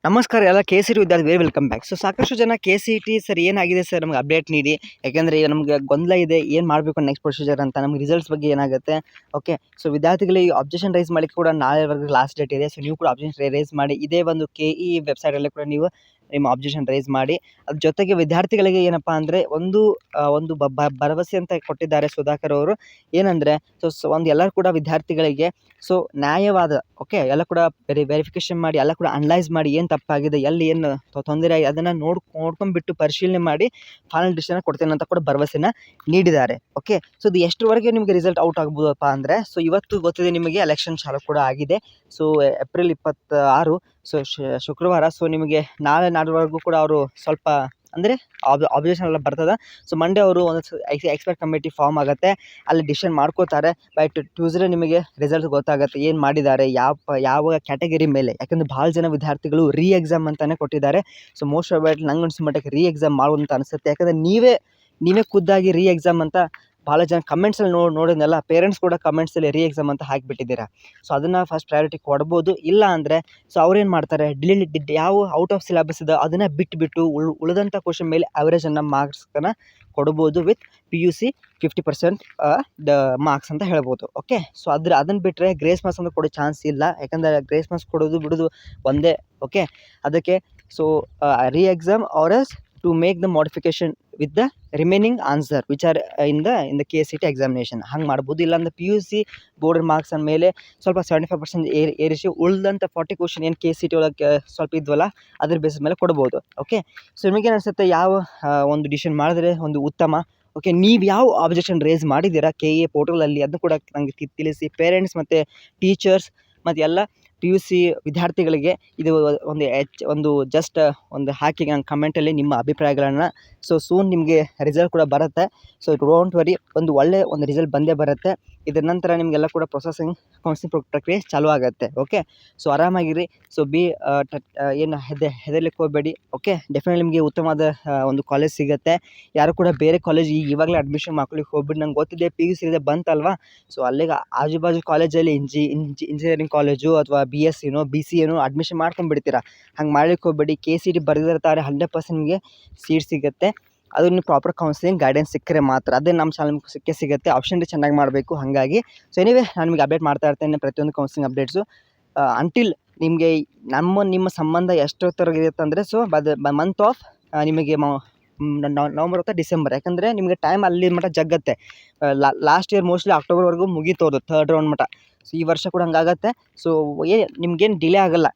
ನಮಸ್ಕಾರ ಎಲ್ಲ ಕೆ.ಸಿ.ಟಿ ವಿದ್ಯಾರ್ಥಿ ವೆಲ್ಕಮ್ ಬ್ಯಾಕ್. ಸಾಕಷ್ಟು ಜನ ಕೆ.ಸಿ.ಟಿ ಸರ್ ಏನಾಗಿದೆ ಸರ್ ನಮ್ಗೆ ಅಪ್ಡೇಟ್ ನೀಡಿ. ಯಾಕೆಂದರೆ ಈಗ ನಮ್ಗೆ ಗೊಂದಲ ಇದೆ, ಏನು ಮಾಡಬೇಕು ನೆಕ್ಸ್ಟ್ ಪ್ರೊಸೀಜರ್ ಅಂತ, ನಮ್ಗೆ ರಿಸಲ್ಟ್ಸ್ ಬಗ್ಗೆ ಏನಾಗುತ್ತೆ. ಓಕೆ, ವಿದ್ಯಾರ್ಥಿಗಳಿಗೆ ಅಬ್ಜೆಕ್ಷನ್ ರೈಸ್ ಮಾಡಲಿಕ್ಕೆ ಕೂಡ ನಾಳೆವರೆಗೂ ಲಾಸ್ಟ್ ಡೇಟ್ ಇದೆ. ನೀವು ಕೂಡ ಅಬ್ಜೆಕ್ಷನ್ ರೈಸ್ ಮಾಡಿ. ಇದೇ ಒಂದು ಕೆ.ಇ ವೆಬ್ಸೈಟಲ್ಲಿ ಕೂಡ ನೀವು ನಿಮ್ಮ ಅಬ್ಜೆಕ್ಷನ್ ರೈಸ್ ಮಾಡಿ. ಅದ್ರ ಜೊತೆಗೆ ವಿದ್ಯಾರ್ಥಿಗಳಿಗೆ ಏನಪ್ಪ ಅಂದರೆ ಒಂದು ಭರವಸೆ ಅಂತ ಕೊಟ್ಟಿದ್ದಾರೆ ಸುಧಾಕರ್ ಅವರು. ಏನಂದರೆ ಒಂದು ಎಲ್ಲರೂ ಕೂಡ ವಿದ್ಯಾರ್ಥಿಗಳಿಗೆ ನ್ಯಾಯವಾದ ಎಲ್ಲ ಕೂಡ ವೆರಿಫಿಕೇಶನ್ ಮಾಡಿ, ಎಲ್ಲ ಕೂಡ ಅನಲೈಸ್ ಮಾಡಿ, ಏನು ತಪ್ಪಾಗಿದೆ, ಎಲ್ಲಿ ಏನು ತೊಂದರೆ ಆಗಿದೆ ಅದನ್ನು ನೋಡ್ಕೊಂಡ್ಬಿಟ್ಟು ಪರಿಶೀಲನೆ ಮಾಡಿ ಫೈನಲ್ ಡಿಸಿಷನ್ ಕೊಡ್ತೇನೆ ಅಂತ ಕೂಡ ಭರವಸೆನ ನೀಡಿದ್ದಾರೆ. ಓಕೆ, ಇದು ಎಷ್ಟರವರೆಗೆ ನಿಮಗೆ ರಿಸಲ್ಟ್ ಔಟ್ ಆಗ್ಬೋದಪ್ಪ ಅಂದರೆ ಇವತ್ತು ಗೊತ್ತಿದೆ ನಿಮಗೆ ಎಲೆಕ್ಷನ್ ಚಾಲು ಕೂಡ ಆಗಿದೆ. ಏಪ್ರಿಲ್ 26 ಶುಕ್ರವಾರ. ನಿಮಗೆ ನಾಳೆ ನಾಡ್ವರೆಗೂ ಕೂಡ ಅವರು ಸ್ವಲ್ಪ ಅಂದರೆ ಅಬ್ಜೆಕ್ಷನ್ ಎಲ್ಲ ಬರ್ತದೆ. ಮಂಡೇ ಅವರು ಒಂದು ಎಕ್ಸ್ಪರ್ಟ್ ಕಮಿಟಿ ಫಾರ್ಮ್ ಆಗುತ್ತೆ, ಅಲ್ಲಿ ಡಿಸಿಷನ್ ಮಾಡ್ಕೋತಾರೆ. ಬೈ ಟ್ಯೂಸ್ಡೇ ನಿಮಗೆ ರಿಸಲ್ಟ್ ಗೊತ್ತಾಗುತ್ತೆ ಏನು ಮಾಡಿದ್ದಾರೆ, ಯಾವ ಕ್ಯಾಟಗರಿ ಮೇಲೆ. ಯಾಕಂದರೆ ಭಾಳ ಜನ ವಿದ್ಯಾರ್ಥಿಗಳು ಎಕ್ಸಾಮ್ ಅಂತಲೇ ಕೊಟ್ಟಿದ್ದಾರೆ. ಮೋಸ್ಟ್ ಪ್ರಾಬಬ್ಲಿ ನಂಗೆ ಅನಿಸೋ ಮಟ್ಟಕ್ಕೆ ಎಕ್ಸಾಮ್ ಮಾಡುವಂತ ಅನಿಸುತ್ತೆ. ಯಾಕಂದರೆ ನೀವೇ ಖುದ್ದಾಗಿ ಎಕ್ಸಾಮ್ ಅಂತ ಭಾಳ ಜನ ಕಮೆಂಟ್ಸಲ್ಲಿ ನೋಡಿದ್ನಲ್ಲ, ಪೇರೆಂಟ್ಸ್ ಕೂಡ ಕಮೆಂಟ್ಸಲ್ಲಿ ಎಕ್ಸಾಮ್ ಅಂತ ಹಾಕಿಬಿಟ್ಟಿದ್ದೀರಾ. ಅದನ್ನು ಫಸ್ಟ್ ಪ್ರಯಾರಿಟಿ ಕೊಡ್ಬೋದು. ಇಲ್ಲ ಅಂದರೆ ಅವ್ರೇನು ಮಾಡ್ತಾರೆ, ಯಾವ ಔಟ್ ಆಫ್ ಸಿಲೆಬಸ್ ಇದೆ ಅದನ್ನು ಬಿಟ್ಟು ಉಳಿದಂಥ ಕ್ವಶನ್ ಮೇಲೆ ಅವರೇಜನ್ನು ಮಾರ್ಕ್ಸ್ನ ಕೊಡ್ಬೋದು ವಿತ್ PUC 50% ಮಾರ್ಕ್ಸ್ ಅಂತ ಹೇಳ್ಬೋದು. ಓಕೆ, ಅದನ್ನು ಬಿಟ್ಟರೆ ಗ್ರೇಸ್ ಮಾರ್ಕ್ಸ್ ಅಂತ ಕೊಡೋ ಚಾನ್ಸ್ ಇಲ್ಲ. ಯಾಕಂದರೆ ಗ್ರೇಸ್ ಮಾರ್ಕ್ಸ್ ಕೊಡೋದು ಬಿಡೋದು ಒಂದೇ. ಓಕೆ, ಅದಕ್ಕೆ exam are as to make the modification with the remaining answer which are in the KCT examination ಹಂಗೆ ಮಾಡ್ಬೋದು. ಇಲ್ಲಾಂದರೆ PUC ಬೋರ್ಡ್ ಮಾರ್ಕ್ಸ್ ಮೇಲೆ ಸ್ವಲ್ಪ 75% ಏರಿಸಿ ಉಳಿದಂಥ 40 ಕ್ವಶನ್ ಏನು ಕೆ.ಸಿ.ಟಿ ಒಳಗೆ ಸ್ವಲ್ಪ ಇದ್ವಲ್ಲ ಅದ್ರ ಬೇಸಿಸ್ ಮೇಲೆ ಕೊಡ್ಬೋದು. ಓಕೆ, ನಿಮಗೇನು ಅನಿಸುತ್ತೆ, ಯಾವ ಒಂದು ಡಿಸಿಷನ್ ಮಾಡಿದ್ರೆ ಒಂದು ಉತ್ತಮ? ಓಕೆ, ನೀವು ಯಾವ ಅಬ್ಜೆಕ್ಷನ್ ರೇಸ್ ಮಾಡಿದ್ದೀರಾ KA ಪೋರ್ಟಲಲ್ಲಿ ಅದನ್ನು ಕೂಡ ನನಗೆ ತಿಳಿಸಿ. ಪೇರೆಂಟ್ಸ್ ಮತ್ತು ಟೀಚರ್ಸ್ ಮತ್ತು ಎಲ್ಲ PUC ವಿದ್ಯಾರ್ಥಿಗಳಿಗೆ ಇದು ಒಂದು ಹಾಕಿ ನನ್ನ ಕಮೆಂಟಲ್ಲಿ ನಿಮ್ಮ ಅಭಿಪ್ರಾಯಗಳನ್ನು. ಸೂನ್ ನಿಮಗೆ ರಿಸಲ್ಟ್ ಕೂಡ ಬರುತ್ತೆ. ಡೋಂಟ್ ವರಿ, ಒಂದು ರಿಸಲ್ಟ್ ಬಂದೇ ಬರುತ್ತೆ. ಇದರ ನಂತರ ನಿಮಗೆಲ್ಲ ಕೂಡ ಕೌನ್ಸಿಲಿಂಗ್ ಪ್ರಕ್ರಿಯೆ ಚಾಲೂ ಆಗುತ್ತೆ. ಓಕೆ, ಆರಾಮಾಗಿರಿ. ಏನು ಹೆದರ್ಲಿಕ್ಕೆ ಹೋಗಬೇಡಿ. ಓಕೆ, ಡೆಫಿನೆಟ್ಲಿ ನಿಮಗೆ ಉತ್ತಮವಾದ ಒಂದು ಕಾಲೇಜ್ ಸಿಗುತ್ತೆ. ಯಾರು ಕೂಡ ಬೇರೆ ಕಾಲೇಜ್ ಇವಾಗಲೇ ಅಡ್ಮಿಷನ್ ಮಾಡ್ಕೊಳ್ಳಿಕ್ಕೆ ಹೋಗ್ಬಿಟ್ಟು, ನಂಗೆ ಗೊತ್ತಿದೆ PUC ಬಂತಲ್ವಾ, ಅಲ್ಲಿಗೆ ಆಜು ಬಾಜು ಕಾಲೇಜಲ್ಲಿ ಇಂಜಿನಿಯರಿಂಗ್ ಕಾಲೇಜು ಅಥವಾ BSc BC ಅಡ್ಮಿಷನ್ ಮಾಡ್ಕೊಂಡ್ಬಿಡ್ತೀರಾ. ಹಂಗೆ ಮಾಡ್ಲಿಕ್ಕೆ ಹೋಗಬೇಡಿ. ಕೆ.ಸಿ.ಟಿ ಬರೆದಿರ್ತಾರೆ, 100% ನಿಮಗೆ ಸೀಟ್ ಸಿಗುತ್ತೆ. ಅದು ನೀವು ಪ್ರಾಪರ್ ಕೌನ್ಸಿಲಿಂಗ್ ಗೈಡೆನ್ಸ್ ಸಿಕ್ಕರೆ ಮಾತ್ರ. ಅದೇ ನಮ್ಮ ಚಾನಲ್ ಸಿಗುತ್ತೆ. ಆಪ್ಷನ್ ಚೆನ್ನಾಗಿ ಮಾಡಬೇಕು. ಹಾಗಾಗಿ ಎನಿವೆ ನಾನು ನಿಮಗೆ ಅಪ್ಡೇಟ್ ಮಾಡ್ತಾ ಇರ್ತೇನೆ ಪ್ರತಿಯೊಂದು ಕೌನ್ಸಿಲಿಂಗ್ ಅಪ್ಡೇಟ್ಸು. ಅಂಟಿಲ್ ನಿಮಗೆ ನಿಮ್ಮ ಸಂಬಂಧ ಎಷ್ಟೊತ್ತರೆಗಿರುತ್ತೆ ಅಂದರೆ ಮಂತ್ ಆಫ್ ನಿಮಗೆ ನವಂಬರ್ ಅಥವಾ ಡಿಸೆಂಬರ್. ಯಾಕಂದರೆ ನಿಮಗೆ ಟೈಮ್ ಅಲ್ಲಿ ಮಟ್ಟ ಜಗ್ಗತ್ತೆ. ಲಾಸ್ಟ್ ಇಯರ್ ಮೋಸ್ಟ್ಲಿ ಅಕ್ಟೋಬರ್ವರೆಗೂ ಮುಗೀತೋದು, 3rd ರೌಂಡ್ ಮಟ್ಟ. ಈ ವರ್ಷ ಕೂಡ ಹಂಗಾಗತ್ತೆ. ನಿಮ್ಗೇನು ಡಿಲೇ ಆಗೋಲ್ಲ.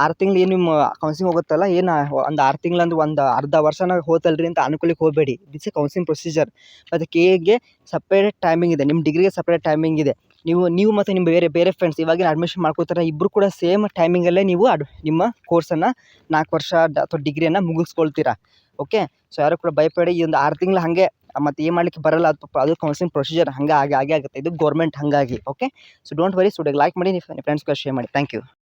6 ತಿಂಗಳು ಏನು ನಿಮ್ಮ ಕೌನ್ಸಿಲಿಂಗ್ ಹೋಗುತ್ತಲ್ಲ, ಒಂದು 6 ತಿಂಗಳಂದ್ರೆ ಒಂದು ಅರ್ಧ ವರ್ಷನ ಹೋತಲ್ರಿ ಅಂತ ಅನ್ಕೊಳ್ಳಿಕ್ಕೆ ಹೋಗಬೇಡಿ. This A counselling procedure. ಮತ್ತು KAಗೆ ಸಪ್ರೇಟ್ ಟೈಮಿಂಗ್ ಇದೆ, ನಿಮ್ಮ ಡಿಗ್ರಿಗೆ ಸಪ್ರೇಟ್ ಟೈಮಿಂಗ್ ಇದೆ. ನೀವು ಮತ್ತು ನಿಮ್ಮ ಬೇರೆ ಫ್ರೆಂಡ್ಸ್ ಇವಾಗಿನ ಅಡ್ಮಿಷನ್ ಮಾಡ್ಕೋತಾರೆ, ಇಬ್ಬರು ಕೂಡ ಸೇಮ್ ಟೈಮಿಂಗಲ್ಲೇ ನೀವು ನಿಮ್ಮ ಕೋರ್ಸನ್ನು 4 ವರ್ಷ ಅಥವಾ ಡಿಗ್ರಿಯನ್ನು ಮುಗಿಸ್ಕೊಳ್ತೀರಾ. ಓಕೆ, ಯಾರು ಕೂಡ ಭಯಪಡಿ. ಈ ಒಂದು 6 ತಿಂಗಳು ಹಾಗೆ ಮತ್ತು ಏನು ಮಾಡಲಿಕ್ಕೆ ಬರಲ್ಲ. ಅದು ಕೌನ್ಸಿಲಿಂಗ್ ಪ್ರೊಸೀಜರ್ ಹಾಗೆ ಆಗುತ್ತೆ. ಇದು ಗೌರ್ಮೆಂಟ್ ಹಾಗಾಗಿ. Okay, don't worry. ಲೈಕ್ ಮಾಡಿ, ನಿಮ್ಮ ಫ್ರೆಂಡ್ಸ್ಗೆ ಶೇರ್ ಮಾಡಿ. Thank you.